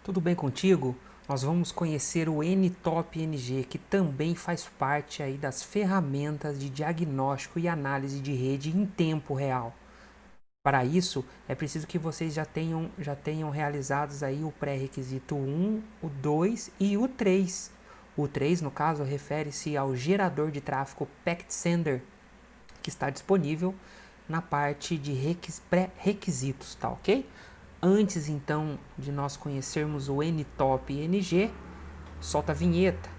Tudo bem contigo? Nós vamos conhecer o NTOP-NG, que também faz parte aí das ferramentas de diagnóstico e análise de rede em tempo real. Para isso, é preciso que vocês já tenham realizados aí o pré-requisito 1, o 2 e o 3. O 3, no caso, refere-se ao gerador de tráfego Packet Sender, que está disponível na parte de pré-requisitos, tá ok? Antes então de nós conhecermos o NTOP e NG, solta a vinheta.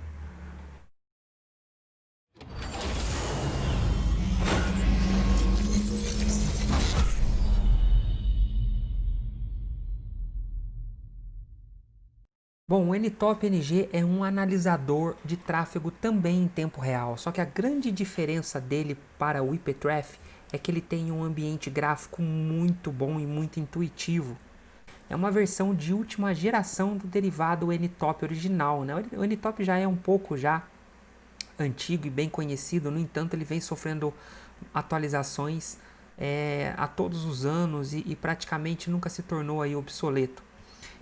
Bom, o NTOP NG é um analisador de tráfego também em tempo real, só que a grande diferença dele para o IPTraf é que ele tem um ambiente gráfico muito bom e muito intuitivo. É uma versão de última geração do derivado NTOP original, né? O NTOP já é um pouco já antigo e bem conhecido, no entanto ele vem sofrendo atualizações a todos os anos e praticamente nunca se tornou aí obsoleto.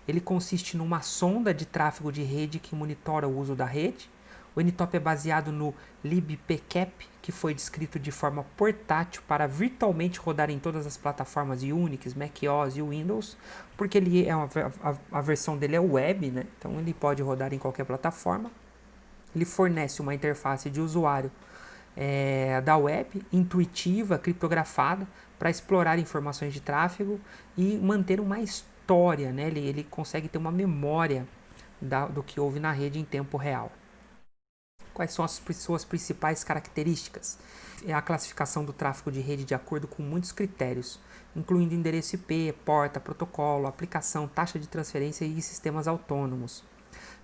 Ele consiste numa sonda de tráfego de rede que monitora o uso da rede. O NTOP é baseado no libpcap, que foi descrito de forma portátil para virtualmente rodar em todas as plataformas Unix, macOS e Windows, porque ele é a versão dele é web, né? Então ele pode rodar em qualquer plataforma. Ele fornece uma interface de usuário da web, intuitiva, criptografada, para explorar informações de tráfego e manter uma história, né? Ele consegue ter uma memória do que houve na rede em tempo real. Quais são as suas principais características? É a classificação do tráfego de rede de acordo com muitos critérios, incluindo endereço IP, porta, protocolo, aplicação, taxa de transferência e sistemas autônomos.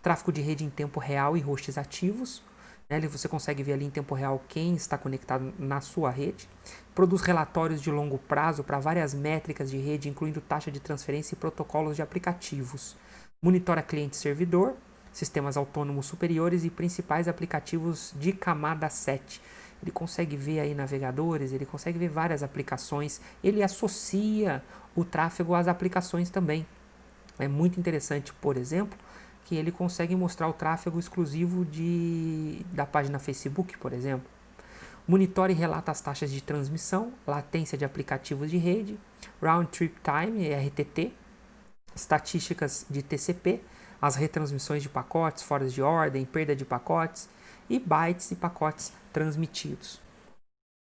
Tráfego de rede em tempo real e hosts ativos, né? Você consegue ver ali em tempo real quem está conectado na sua rede. Produz relatórios de longo prazo para várias métricas de rede, incluindo taxa de transferência e protocolos de aplicativos. Monitora cliente-servidor, sistemas autônomos superiores e principais aplicativos de camada 7. Ele consegue ver aí navegadores, ele consegue ver várias aplicações, ele associa o tráfego às aplicações também. É muito interessante, por exemplo, que ele consegue mostrar o tráfego exclusivo da página Facebook, por exemplo. Monitora e relata as taxas de transmissão, latência de aplicativos de rede, Round Trip Time, RTT, estatísticas de TCP, as retransmissões de pacotes, fora de ordem, perda de pacotes e bytes e pacotes transmitidos.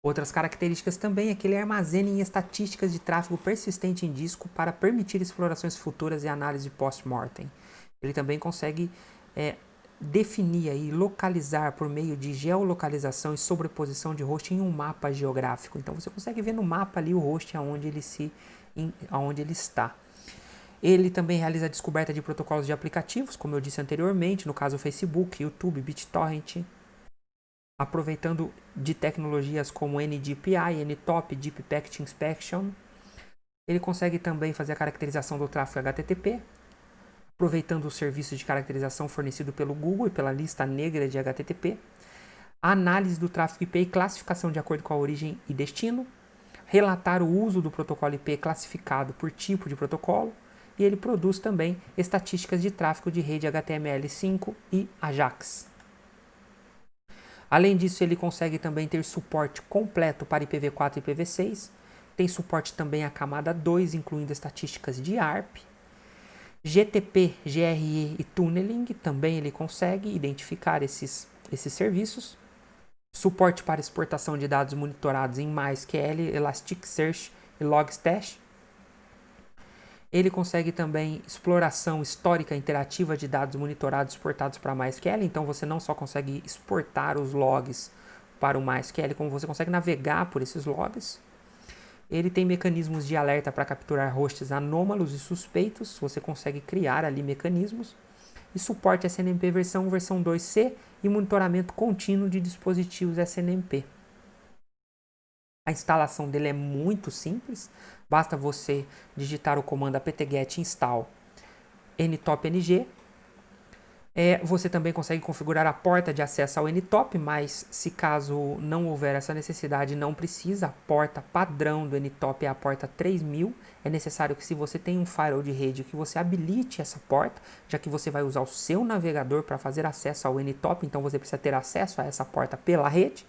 Outras características também é que ele armazena em estatísticas de tráfego persistente em disco para permitir explorações futuras e análise post-mortem. Ele também consegue definir e localizar por meio de geolocalização e sobreposição de host em um mapa geográfico. Então você consegue ver no mapa ali o host aonde ele está. Ele também realiza a descoberta de protocolos de aplicativos, como eu disse anteriormente, no caso Facebook, YouTube, BitTorrent, aproveitando de tecnologias como NDPI, NTOP, Deep Packet Inspection. Ele consegue também fazer a caracterização do tráfego HTTP, aproveitando os serviços de caracterização fornecido pelo Google e pela lista negra de HTTP, a análise do tráfego IP e classificação de acordo com a origem e destino, relatar o uso do protocolo IP classificado por tipo de protocolo, e ele produz também estatísticas de tráfego de rede HTML5 e AJAX. Além disso, ele consegue também ter suporte completo para IPv4 e IPv6, tem suporte também à camada 2, incluindo estatísticas de ARP, GTP, GRE e Tunneling, também ele consegue identificar esses serviços. Suporte para exportação de dados monitorados em MySQL, Elasticsearch e Logstash. Ele consegue também exploração histórica interativa de dados monitorados exportados para MySQL, então você não só consegue exportar os logs para o MySQL, como você consegue navegar por esses logs. Ele tem mecanismos de alerta para capturar hosts anômalos e suspeitos, você consegue criar ali mecanismos. E suporte SNMP versão 2C e monitoramento contínuo de dispositivos SNMP. A instalação dele é muito simples, basta você digitar o comando apt-get install ntop-ng, Você também consegue configurar a porta de acesso ao NTOP, mas se caso não houver essa necessidade, não precisa. A porta padrão do NTOP é a porta 3000. É necessário que, se você tem um firewall de rede, que você habilite essa porta, já que você vai usar o seu navegador para fazer acesso ao NTOP, então você precisa ter acesso a essa porta pela rede.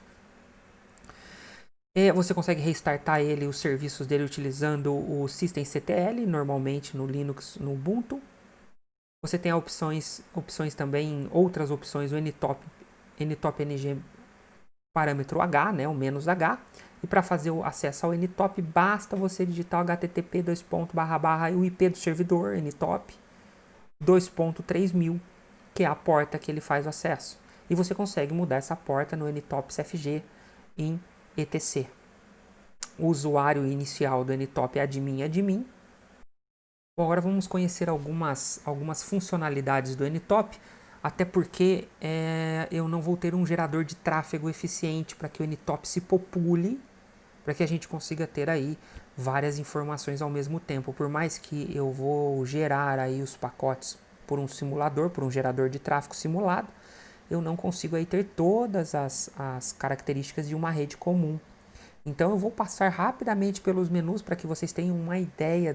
Você consegue restartar ele, os serviços dele, utilizando o systemctl, normalmente no Linux, no Ubuntu. Você tem opções também, outras opções, o NTOP NG parâmetro H, né, o menos H. E para fazer o acesso ao NTOP, basta você digitar o http o IP do servidor NTOP 2.3000, que é a porta que ele faz o acesso. E você consegue mudar essa porta no NTOP CFG em etc. O usuário inicial do NTOP é admin. Bom, agora vamos conhecer algumas funcionalidades do NTOP, até porque eu não vou ter um gerador de tráfego eficiente para que o NTOP se popule, para que a gente consiga ter aí várias informações ao mesmo tempo. Por mais que eu vou gerar aí os pacotes por um simulador, por um gerador de tráfego simulado, eu não consigo aí ter todas as características de uma rede comum. Então eu vou passar rapidamente pelos menus para que vocês tenham uma ideia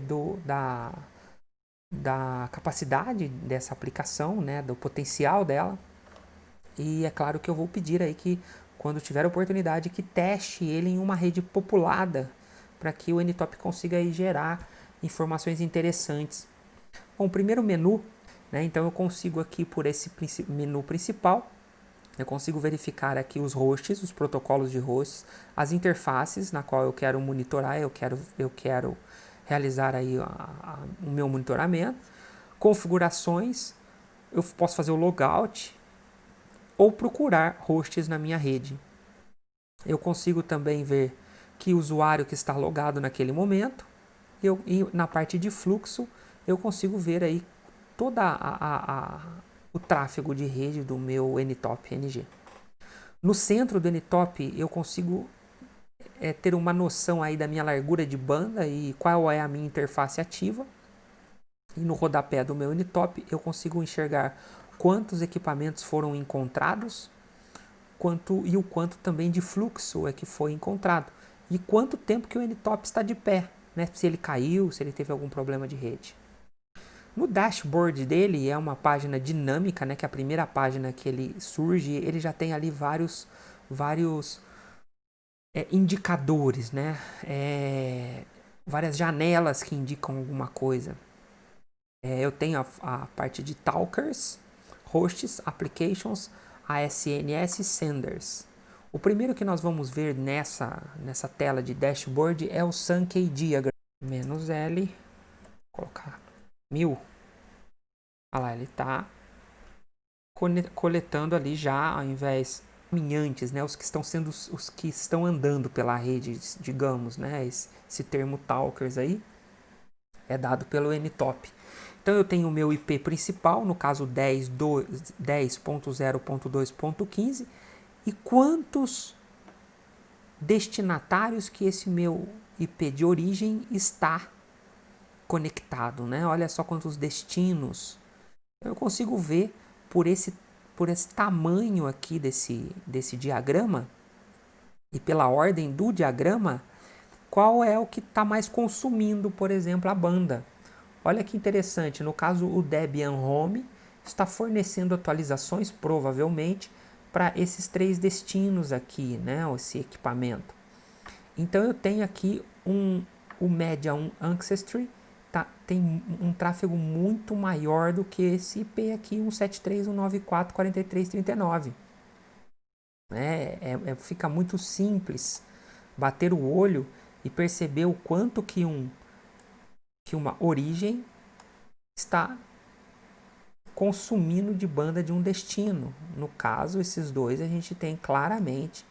da capacidade dessa aplicação, né, do potencial dela. E é claro que eu vou pedir aí que, quando tiver oportunidade, que teste ele em uma rede populada, para que o NTOP consiga aí gerar informações interessantes. Bom, o primeiro menu, né, então eu consigo aqui, por esse menu principal, eu consigo verificar aqui os hosts, os protocolos de hosts, as interfaces na qual eu quero monitorar, eu quero realizar aí o meu monitoramento, configurações, eu posso fazer o logout ou procurar hosts na minha rede. Eu consigo também ver que usuário que está logado naquele momento, e na parte de fluxo eu consigo ver aí toda o tráfego de rede do meu NTOP NG. No centro do NTOP eu consigo ter uma noção aí da minha largura de banda e qual é a minha interface ativa. E no rodapé do meu NTOP eu consigo enxergar quantos equipamentos foram encontrados, e o quanto também de fluxo é que foi encontrado, e quanto tempo que o NTOP está de pé, né? Se ele caiu, se ele teve algum problema de rede. No dashboard dele, é uma página dinâmica, né, que é a primeira página que ele surge, ele já tem ali vários indicadores, né, várias janelas que indicam alguma coisa. Eu tenho a parte de talkers, hosts, applications, ASNS, senders. O primeiro que nós vamos ver nessa tela de dashboard é o Sankey Diagram. -L, vou colocar 1000. Olha lá, ele está coletando ali já, ao invés caminhantes, né, os que estão andando pela rede, digamos, né, esse termo talkers aí é dado pelo NTOP. Então eu tenho o meu IP principal, no caso 10.0.2.15, e quantos destinatários que esse meu IP de origem está conectado, né? Olha só quantos destinos. Eu consigo ver por esse tamanho aqui desse diagrama e pela ordem do diagrama, qual é o que está mais consumindo, por exemplo, a banda. Olha que interessante, no caso o Debian Home está fornecendo atualizações, provavelmente, para esses 3 destinos aqui, né, esse equipamento. Então eu tenho aqui o Media Ancestry, tem um tráfego muito maior do que esse IP aqui, 173.194.43.39. Fica muito simples bater o olho e perceber o quanto que uma origem está consumindo de banda de um destino. No caso, esses dois, a gente tem claramente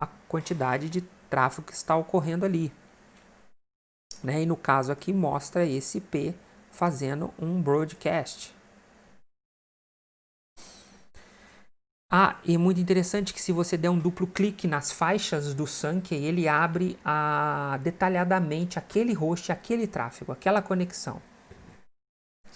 a quantidade de tráfego que está ocorrendo ali. Né? E no caso aqui mostra esse IP fazendo um broadcast. E é muito interessante que, se você der um duplo clique nas faixas do Sankey, ele abre detalhadamente aquele host, aquele tráfego, aquela conexão.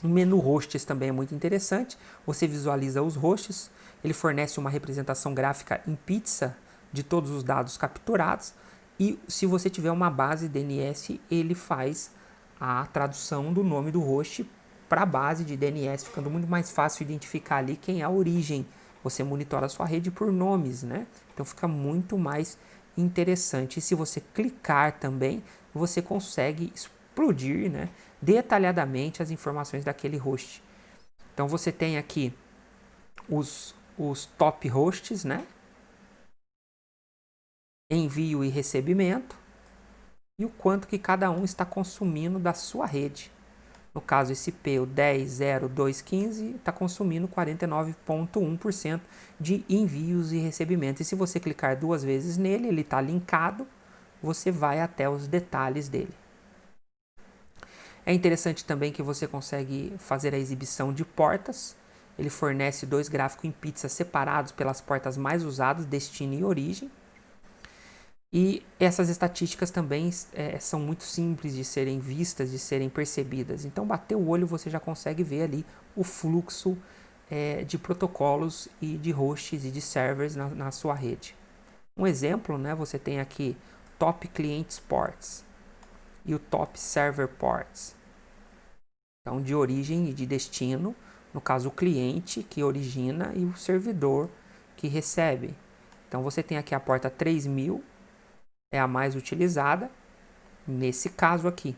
O menu hosts também é muito interessante. Você visualiza os hosts, ele fornece uma representação gráfica em pizza de todos os dados capturados e se você tiver uma base DNS, ele faz a tradução do nome do host para a base de DNS, ficando muito mais fácil identificar ali quem é a origem. Você monitora a sua rede por nomes, né? Então fica muito mais interessante. E se você clicar também, você consegue explodir, né, detalhadamente as informações daquele host. Então você tem aqui os top hosts, né? Envio e recebimento e o quanto que cada um está consumindo da sua rede. No caso, esse P, o 10.0.2.15, está consumindo 49,1% de envios e recebimentos. E se você clicar duas vezes nele, ele está linkado, você vai até os detalhes dele. É interessante também que você consegue fazer a exibição de portas. Ele fornece dois gráficos em pizza separados pelas portas mais usadas, destino e origem. E essas estatísticas também são muito simples de serem vistas, de serem percebidas. Então, bater o olho, você já consegue ver ali o fluxo de protocolos e de hosts e de servers na sua rede. Um exemplo, né, você tem aqui Top Client Ports e o Top Server Ports. Então, de origem e de destino, no caso o cliente que origina e o servidor que recebe. Então, você tem aqui a porta 3000, é a mais utilizada nesse caso aqui.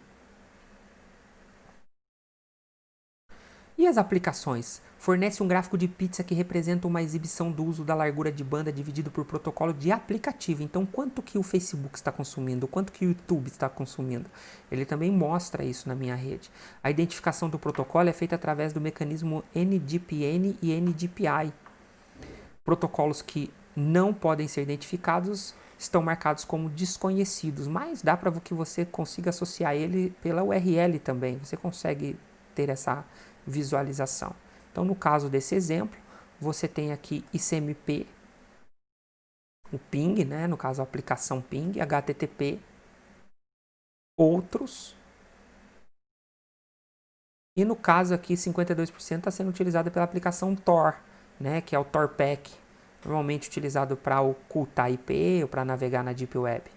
E as aplicações? Fornece um gráfico de pizza que representa uma exibição do uso da largura de banda dividido por protocolo de aplicativo. Então, quanto que o Facebook está consumindo, quanto que o YouTube está consumindo. Ele também mostra isso na minha rede. A identificação do protocolo é feita através do mecanismo NDPN e NDPI. Protocolos que não podem ser identificados estão marcados como desconhecidos, mas dá para que você consiga associar ele pela URL também. Você consegue ter essa visualização. Então, no caso desse exemplo, você tem aqui ICMP, o ping, né? No caso a aplicação ping, HTTP, outros. E no caso aqui, 52% está sendo utilizada pela aplicação Tor, né? Que é o TorPack, normalmente utilizado para ocultar IP ou para navegar na Deep Web.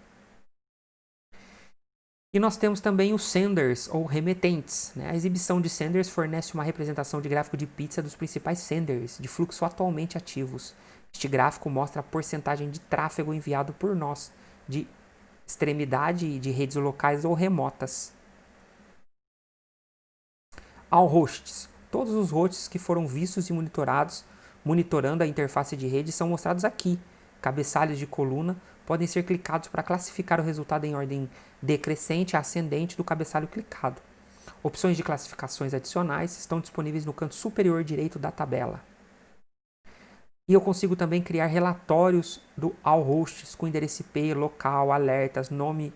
E nós temos também os senders, ou remetentes. Né? A exibição de senders fornece uma representação de gráfico de pizza dos principais senders, de fluxo atualmente ativos. Este gráfico mostra a porcentagem de tráfego enviado por nós, de extremidade de redes locais ou remotas. All hosts. Todos os hosts que foram vistos e monitorados, monitorando a interface de rede, são mostrados aqui. Cabeçalhos de coluna podem ser clicados para classificar o resultado em ordem decrescente a ascendente do cabeçalho clicado. Opções de classificações adicionais estão disponíveis no canto superior direito da tabela. E eu consigo também criar relatórios do All Hosts com endereço IP, local, alertas, nome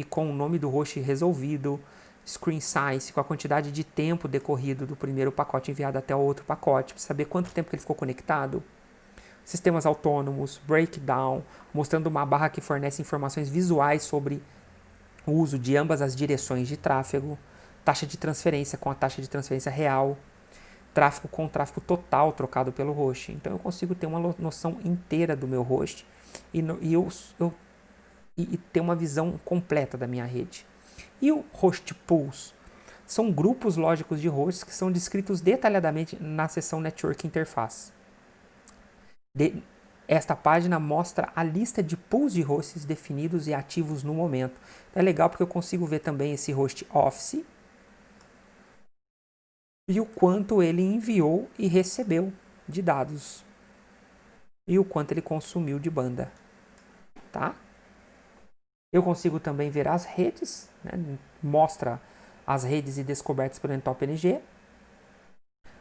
com o nome do host resolvido, screen size com a quantidade de tempo decorrido do primeiro pacote enviado até o outro pacote, para saber quanto tempo que ele ficou conectado. Sistemas autônomos, breakdown, mostrando uma barra que fornece informações visuais sobre o uso de ambas as direções de tráfego, taxa de transferência com a taxa de transferência real, tráfego com o tráfego total trocado pelo host. Então eu consigo ter uma noção inteira do meu host e ter uma visão completa da minha rede. E o host pools? São grupos lógicos de hosts que são descritos detalhadamente na seção Network Interface. Esta página mostra a lista de pools de hosts definidos e ativos no momento. Então é legal porque eu consigo ver também esse host Office e o quanto ele enviou e recebeu de dados e o quanto ele consumiu de banda, tá? Eu consigo também ver as redes, né? Mostra as redes e descobertas pelo NTOP NG.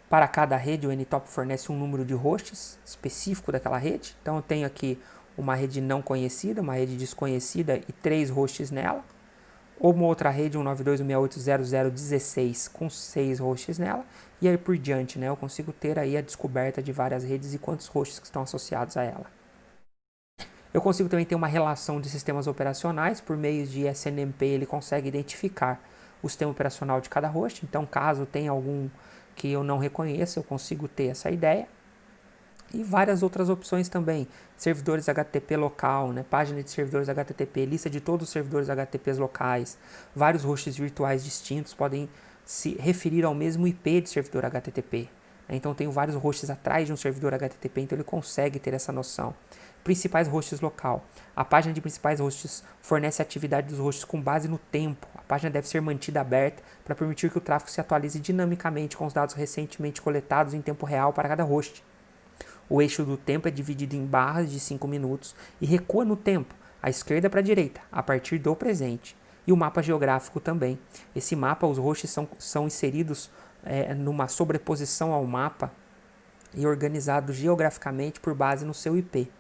Para cada rede, o NTOP fornece um número de hosts específico daquela rede. Então, eu tenho aqui uma rede não conhecida, uma rede desconhecida e 3 hosts nela. Ou uma outra rede, 192.168.00.16 com 6 hosts nela. E aí por diante, né? Eu consigo ter aí a descoberta de várias redes e quantos hosts que estão associados a ela. Eu consigo também ter uma relação de sistemas operacionais. Por meio de SNMP, ele consegue identificar o sistema operacional de cada host. Então, caso tenha algum que eu não reconheça, eu consigo ter essa ideia. E várias outras opções também, servidores HTTP local, né? Página de servidores HTTP, lista de todos os servidores HTTPs locais, vários hosts virtuais distintos podem se referir ao mesmo IP de servidor HTTP. Então tenho vários hosts atrás de um servidor HTTP, então ele consegue ter essa noção. Principais hosts local. A página de principais hosts fornece a atividade dos hosts com base no tempo. A página deve ser mantida aberta para permitir que o tráfego se atualize dinamicamente com os dados recentemente coletados em tempo real para cada host. O eixo do tempo é dividido em barras de 5 minutos e recua no tempo, à esquerda para a direita, a partir do presente. E o mapa geográfico também. Esse mapa, os hosts são inseridos numa sobreposição ao mapa e organizados geograficamente por base no seu IP.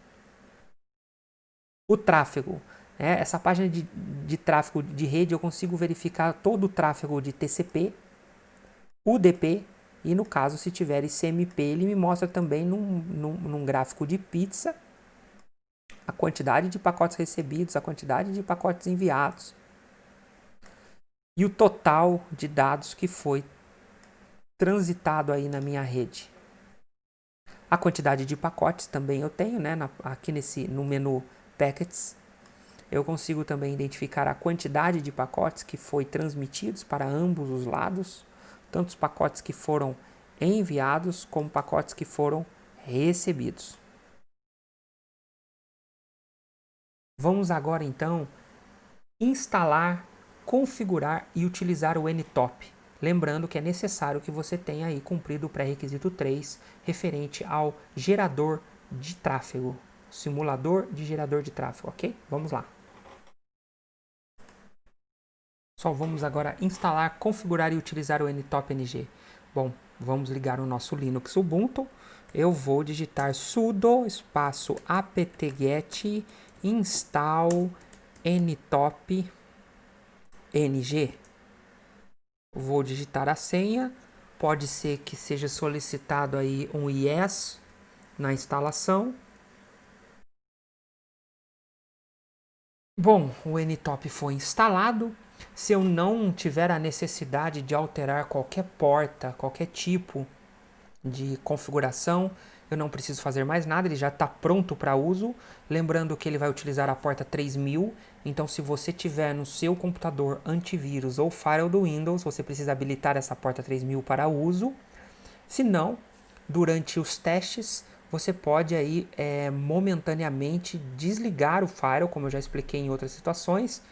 O tráfego. Essa página de tráfego de rede eu consigo verificar todo o tráfego de TCP, UDP, e no caso, se tiver ICMP, ele me mostra também num gráfico de pizza a quantidade de pacotes recebidos, a quantidade de pacotes enviados e o total de dados que foi transitado aí na minha rede. A quantidade de pacotes também eu tenho, né? Aqui no menu Packets, eu consigo também identificar a quantidade de pacotes que foi transmitidos para ambos os lados, tanto os pacotes que foram enviados como pacotes que foram recebidos. Vamos agora então instalar, configurar e utilizar o NTOP. Lembrando que é necessário que você tenha aí cumprido o pré-requisito 3 referente ao gerador de tráfego, simulador de gerador de tráfego, ok? Vamos lá. Só vamos agora instalar, configurar e utilizar o NTOP NG. Bom, vamos ligar o nosso Linux Ubuntu. Eu vou digitar sudo espaço apt-get install ntop ng. Vou digitar a senha. Pode ser que seja solicitado aí um yes na instalação. Bom, o NTOP foi instalado. Se eu não tiver a necessidade de alterar qualquer porta, qualquer tipo de configuração, eu não preciso fazer mais nada, ele já está pronto para uso. Lembrando que ele vai utilizar a porta 3000, então se você tiver no seu computador antivírus ou firewall do Windows, você precisa habilitar essa porta 3000 para uso. Se não, durante os testes, você pode aí momentaneamente desligar o firewall, como eu já expliquei em outras situações,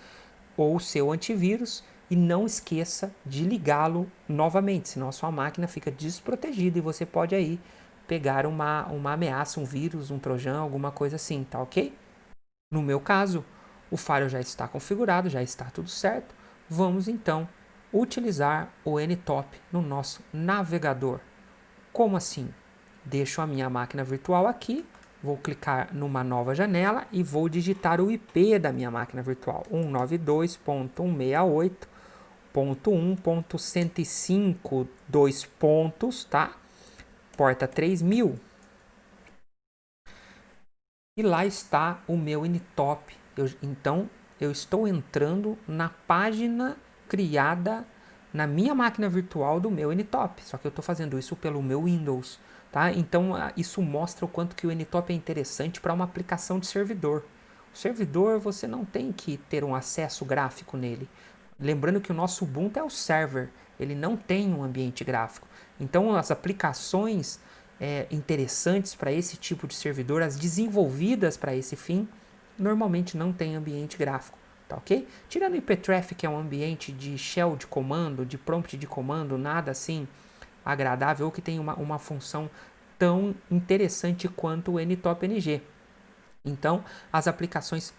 ou o seu antivírus, e não esqueça de ligá-lo novamente, senão a sua máquina fica desprotegida e você pode aí pegar uma ameaça, um vírus, um trojan, alguma coisa assim, tá ok? No meu caso, o firewall já está configurado, já está tudo certo. Vamos então utilizar o NTOP no nosso navegador. Como assim? Deixo a minha máquina virtual aqui, vou clicar numa nova janela e vou digitar o IP da minha máquina virtual, 192.168.1.105, dois pontos, tá? Porta 3000. E lá está o meu NTOP. Então, eu estou entrando na página criada na minha máquina virtual do meu NTOP. Só que eu estou fazendo isso pelo meu Windows. Tá? Então, isso mostra o quanto que o NTOP é interessante para uma aplicação de servidor. O servidor, você não tem que ter um acesso gráfico nele. Lembrando que o nosso Ubuntu é o server, ele não tem um ambiente gráfico. Então, as aplicações interessantes para esse tipo de servidor, as desenvolvidas para esse fim, normalmente não tem ambiente gráfico. Tá ok? Tirando o IPTraffic, que é um ambiente de shell de comando, de prompt de comando, nada assim agradável ou que tem uma função tão interessante quanto o NTOP NG. Então, as aplicações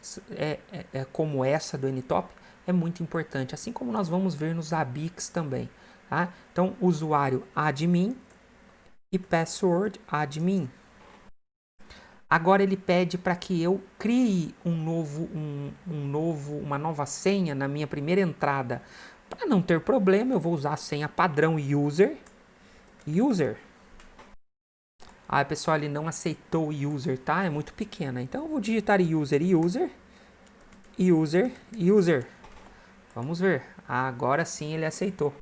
como essa do NTOP é muito importante, assim como nós vamos ver nos ABICs também. Tá? Então, usuário admin e password admin. Agora ele pede para que eu crie uma nova senha na minha primeira entrada. Para não ter problema, eu vou usar a senha padrão user. Pessoal, ele não aceitou user, tá? É muito pequena. Então eu vou digitar user. Vamos ver. Agora sim ele aceitou.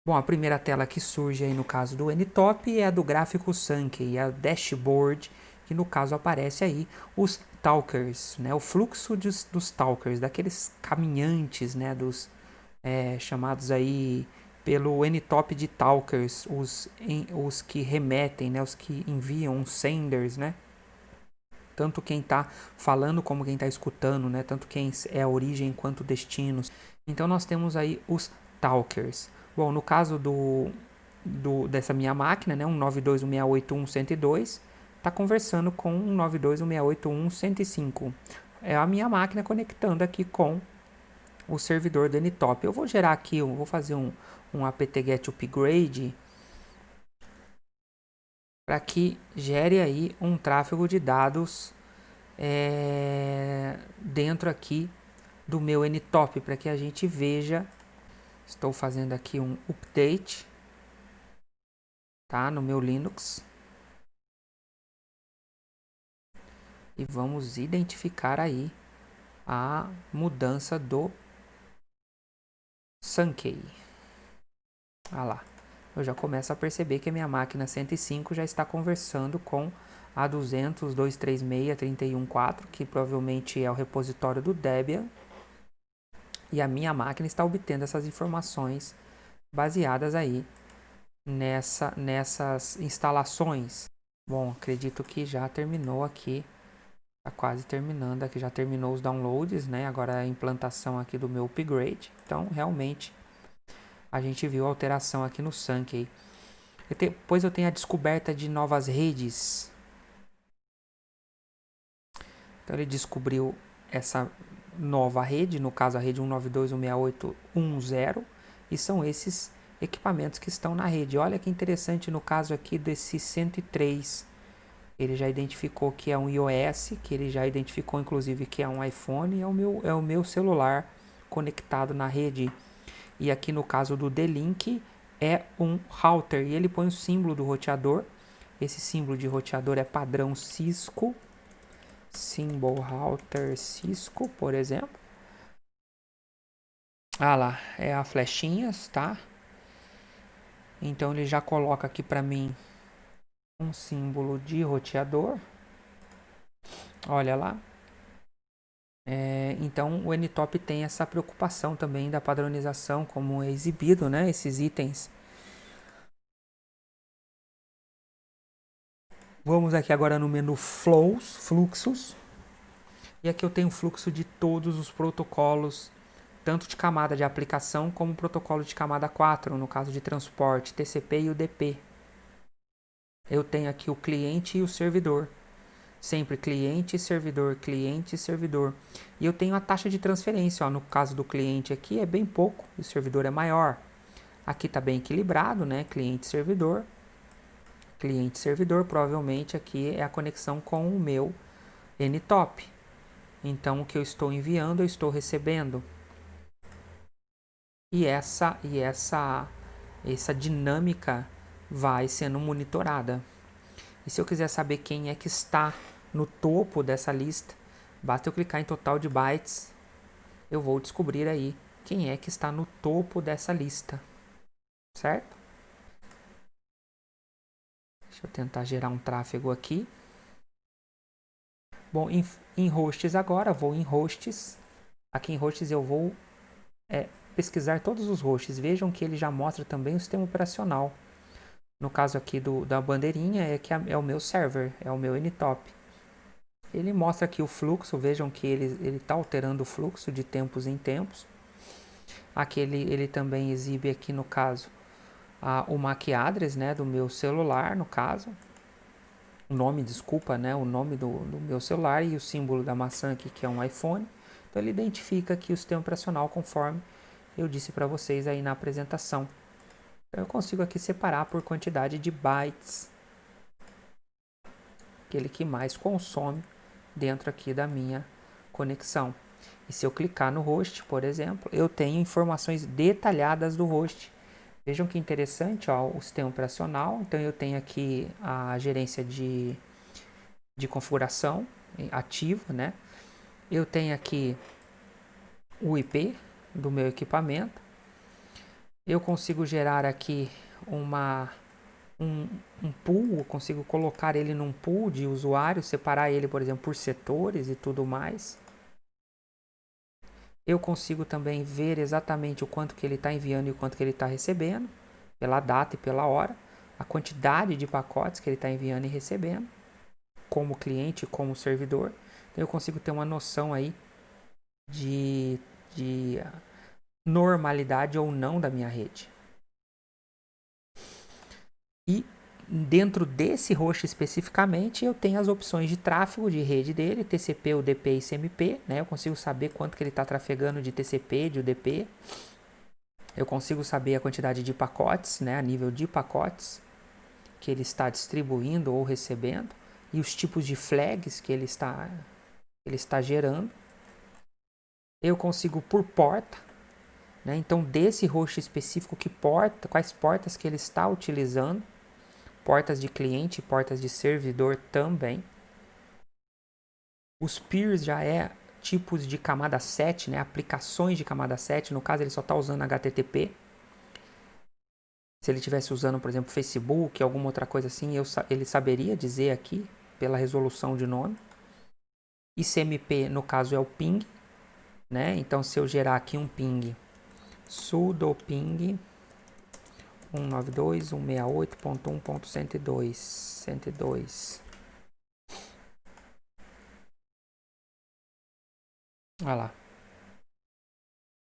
Bom, a primeira tela que surge aí no caso do NTOP é a do gráfico Sankey, a dashboard, que no caso aparece aí os talkers, né? O fluxo dos talkers, daqueles caminhantes, né? Dos chamados aí pelo NTOP de talkers, os que remetem, né? Os que enviam, os senders, né? Tanto quem está falando como quem está escutando, né? Tanto quem é a origem quanto destinos. Então nós temos aí os talkers. Bom, no caso dessa minha máquina, né, um 92.168.1.102, está conversando com um 92.168.1.105. É a minha máquina conectando aqui com o servidor do NTOP. Eu vou gerar aqui, eu vou fazer um apt-get upgrade para que gere aí um tráfego de dados dentro aqui do meu NTOP, para que a gente veja. Estou fazendo aqui um update, tá, no meu Linux. E vamos identificar aí a mudança do Sankey. Ah lá, eu já começo a perceber que a minha máquina 105 já está conversando com a 200.236.31.4, que provavelmente é o repositório do Debian. E a minha máquina está obtendo essas informações baseadas aí nessas instalações. Bom, acredito que já terminou aqui. Está quase terminando aqui, já terminou os downloads, né? Agora a implantação aqui do meu upgrade. Então, realmente, a gente viu a alteração aqui no Sankey. Depois eu tenho a descoberta de novas redes. Então, ele descobriu essa nova rede, no caso a rede 192.168.1.0, e são esses equipamentos que estão na rede. Olha que interessante no caso aqui desse 103. Ele já identificou que é um iOS, que ele já identificou inclusive que é um iPhone, é o meu celular conectado na rede. E aqui no caso do D-Link é um router, e ele põe o símbolo do roteador. Esse símbolo de roteador é padrão Cisco, Symbol Router Cisco, por exemplo. Ah lá, é a flechinhas, tá? Então ele já coloca aqui para mim um símbolo de roteador. Olha lá. Então o NTOP tem essa preocupação também da padronização, como é exibido, né, esses itens. Vamos aqui agora no menu Flows, fluxos. E aqui eu tenho o fluxo de todos os protocolos, tanto de camada de aplicação como protocolo de camada 4, no caso de transporte, TCP e UDP. Eu tenho aqui o cliente e o servidor. Sempre cliente, servidor, cliente, servidor. E eu tenho a taxa de transferência. Ó, no caso do cliente aqui é bem pouco, o servidor é maior. Aqui está bem equilibrado, né? Cliente, servidor. Cliente, servidor, provavelmente aqui é a conexão com o meu NTOP. Então, o que eu estou enviando, eu estou recebendo. E essa dinâmica vai sendo monitorada. E se eu quiser saber quem é que está no topo dessa lista, basta eu clicar em total de bytes, eu vou descobrir aí quem é que está no topo dessa lista, certo? Deixa eu tentar gerar um tráfego aqui. Bom, em hosts agora, vou em hosts. Aqui em hosts eu vou pesquisar todos os hosts. Vejam que ele já mostra também o sistema operacional. No caso aqui da bandeirinha é que é o meu server, é o meu NTOP. Ele mostra aqui o fluxo, vejam que ele está alterando o fluxo de tempos em tempos. Aqui ele também exibe aqui no caso o MAC address, né, do meu celular, no caso. O nome, desculpa, né, o nome do meu celular e o símbolo da maçã aqui, que é um iPhone. Então ele identifica aqui o sistema operacional conforme eu disse para vocês aí na apresentação. Então eu consigo aqui separar por quantidade de bytes, aquele que mais consome dentro aqui da minha conexão. E se eu clicar no host, por exemplo, eu tenho informações detalhadas do host. Vejam que interessante, ó, o sistema operacional. Então eu tenho aqui a gerência de configuração ativa, né? Eu tenho aqui o IP, do meu equipamento. Eu consigo gerar aqui um pool, eu consigo colocar ele num pool de usuários, separar ele, por exemplo, por setores e tudo mais. Eu consigo também ver exatamente o quanto que ele está enviando e o quanto que ele está recebendo, pela data e pela hora, a quantidade de pacotes que ele está enviando e recebendo, como cliente e como servidor. Então eu consigo ter uma noção aí de normalidade ou não da minha rede. E dentro desse host especificamente, eu tenho as opções de tráfego de rede dele, TCP, UDP e CMP, né? Eu consigo saber quanto que ele está trafegando de TCP, de UDP. Eu consigo saber a quantidade de pacotes, né? A nível de pacotes que ele está distribuindo ou recebendo e os tipos de flags que ele está gerando. Eu consigo por porta, né? Então desse host específico quais portas que ele está utilizando, portas de cliente, portas de servidor também. Os peers já é tipos de camada 7, né? Aplicações de camada 7, no caso ele só está usando HTTP. Se ele estivesse usando, por exemplo, Facebook, alguma outra coisa assim, ele saberia dizer aqui, pela resolução de nome. ICMP, no caso, é o ping, né? Então, se eu gerar aqui um ping, sudo ping 192.168.1.102, olha lá.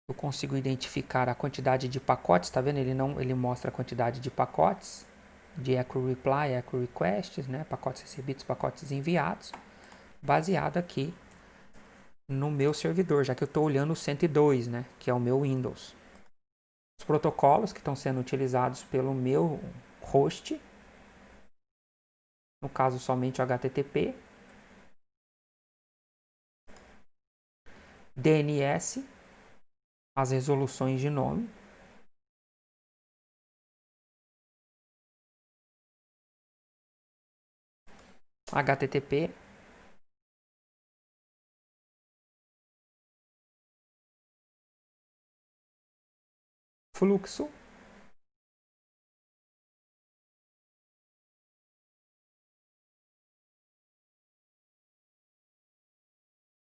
Eu consigo identificar a quantidade de pacotes, tá vendo? Ele mostra a quantidade de pacotes, de echo reply, echo requests, né? Pacotes recebidos, pacotes enviados, baseado aqui no meu servidor, já que eu estou olhando o 102, né? Que é o meu Windows. Os protocolos que estão sendo utilizados pelo meu host, no caso somente o HTTP, DNS, as resoluções de nome, HTTP, fluxo,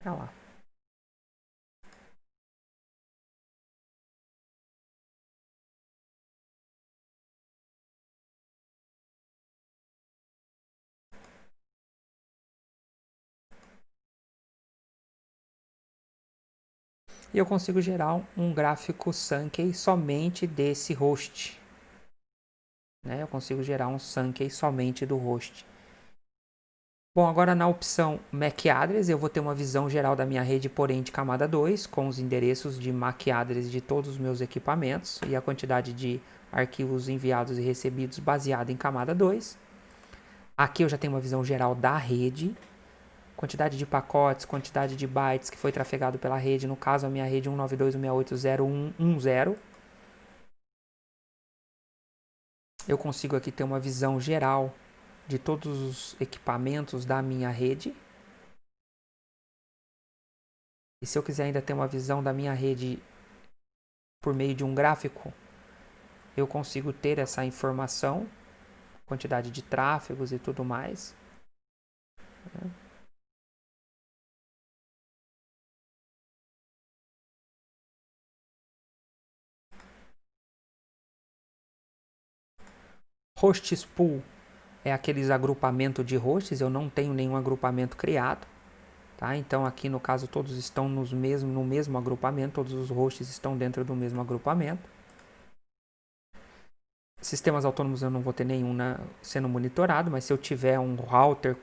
olha lá. E eu consigo gerar um gráfico Sankey somente desse host, né? Eu consigo gerar um Sankey somente do host. Bom, agora na opção MAC Address eu vou ter uma visão geral da minha rede, porém de camada 2, com os endereços de MAC Address de todos os meus equipamentos e a quantidade de arquivos enviados e recebidos baseado em camada 2. Aqui eu já tenho uma visão geral da rede, quantidade de pacotes, quantidade de bytes que foi trafegado pela rede, no caso a minha rede 192.168.0.1.1.0. Eu consigo aqui ter uma visão geral de todos os equipamentos da minha rede. E se eu quiser ainda ter uma visão da minha rede por meio de um gráfico, eu consigo ter essa informação, quantidade de tráfegos e tudo mais. Hosts pool é aqueles agrupamentos de hosts, eu não tenho nenhum agrupamento criado. Tá? Então aqui no caso todos estão no mesmo agrupamento, todos os hosts estão dentro do mesmo agrupamento. Sistemas autônomos eu não vou ter nenhum sendo monitorado, mas se eu tiver um router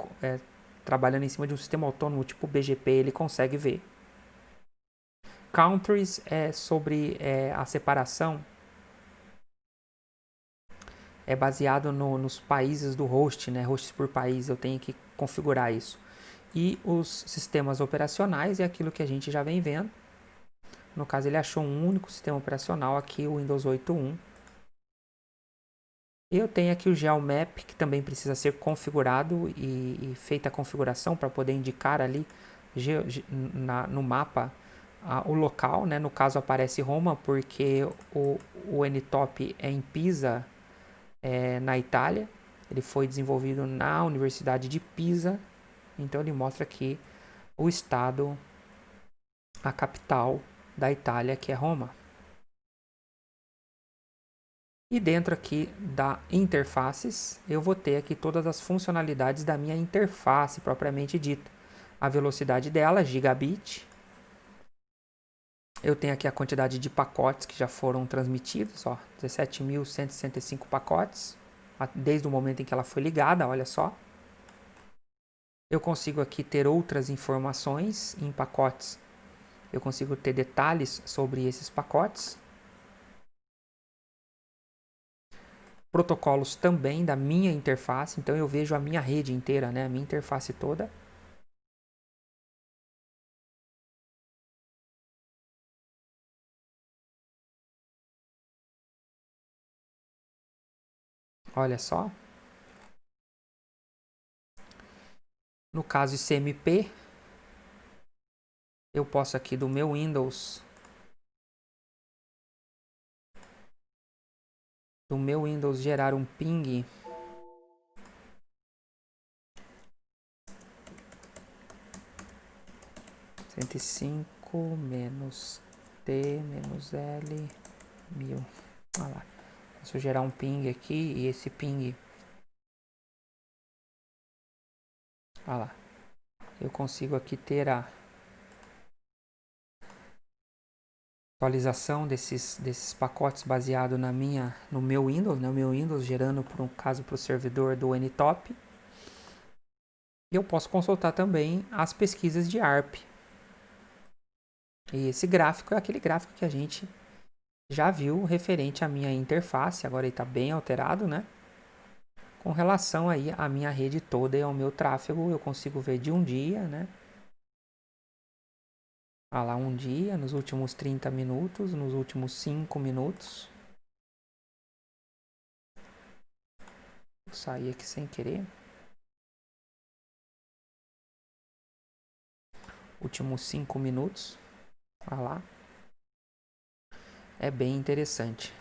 trabalhando em cima de um sistema autônomo tipo BGP, ele consegue ver. Countries é sobre a separação, é baseado nos países do host, né? Hosts por país, eu tenho que configurar isso. E os sistemas operacionais é aquilo que a gente já vem vendo. No caso, ele achou um único sistema operacional aqui, o Windows 8.1. Eu tenho aqui o GeoMap, que também precisa ser configurado e feita a configuração para poder indicar ali no mapa o local, né? No caso aparece Roma porque o N-Top é em Pisa, na Itália. Ele foi desenvolvido na Universidade de Pisa, então ele mostra aqui o estado, a capital da Itália, que é Roma. E dentro aqui da interfaces, eu vou ter aqui todas as funcionalidades da minha interface propriamente dita. A velocidade dela, gigabit. Eu tenho aqui a quantidade de pacotes que já foram transmitidos, ó, 17.165 pacotes, desde o momento em que ela foi ligada, olha só. Eu consigo aqui ter outras informações em pacotes. Eu consigo ter detalhes sobre esses pacotes. Protocolos também da minha interface, então eu vejo a minha rede inteira, né, a minha interface toda. Olha só. No caso ICMP, eu posso aqui do meu Windows, gerar um ping -105 -T -L 1000. Olha lá. Posso gerar um ping aqui e esse ping, olha lá, eu consigo aqui ter a atualização desses pacotes baseado no meu Windows, né? O meu Windows gerando, por um caso, para o servidor do N-Top. E eu posso consultar também as pesquisas de ARP. E esse gráfico é aquele gráfico que a gente já viu referente à minha interface. Agora ele está bem alterado, né? Com relação aí à minha rede toda e ao meu tráfego, eu consigo ver de um dia, né? Ah lá, um dia, nos últimos 30 minutos, nos últimos 5 minutos. Vou sair aqui sem querer. Últimos 5 minutos. Ah lá. É bem interessante.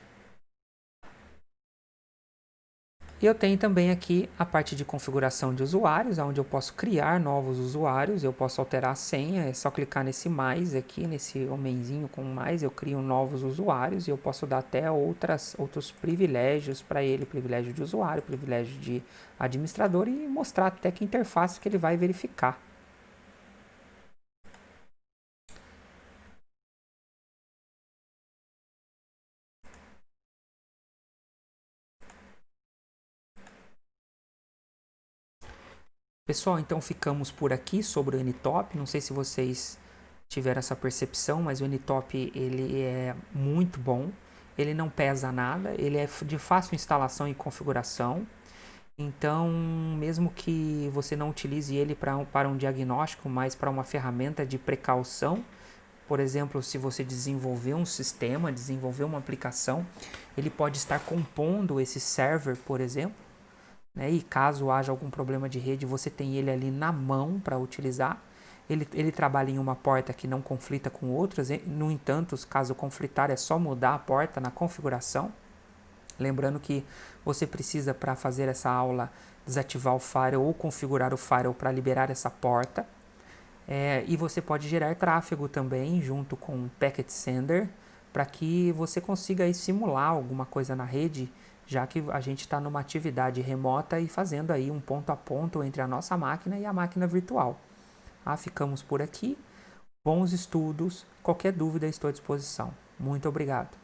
E eu tenho também aqui a parte de configuração de usuários, onde eu posso criar novos usuários, eu posso alterar a senha, é só clicar nesse mais aqui, nesse homenzinho com mais, eu crio novos usuários e eu posso dar até outros privilégios para ele, privilégio de usuário, privilégio de administrador e mostrar até que interface que ele vai verificar. Pessoal, então ficamos por aqui sobre o N-Top. Não sei se vocês tiveram essa percepção, mas o N-Top ele é muito bom. Ele não pesa nada, ele é de fácil instalação e configuração. Então, mesmo que você não utilize ele para um diagnóstico, mas para uma ferramenta de precaução, por exemplo, se você desenvolver um sistema, desenvolver uma aplicação, ele pode estar compondo esse server, por exemplo, né? E caso haja algum problema de rede, você tem ele ali na mão para utilizar. Ele trabalha em uma porta que não conflita com outras. No entanto, caso conflitar, é só mudar a porta na configuração. Lembrando que você precisa, para fazer essa aula, desativar o firewall ou configurar o firewall para liberar essa porta. E você pode gerar tráfego também junto com o Packet Sender para que você consiga aí simular alguma coisa na rede, já que a gente está numa atividade remota e fazendo aí um ponto a ponto entre a nossa máquina e a máquina virtual. Ficamos por aqui. Bons estudos. Qualquer dúvida, estou à disposição. Muito obrigado.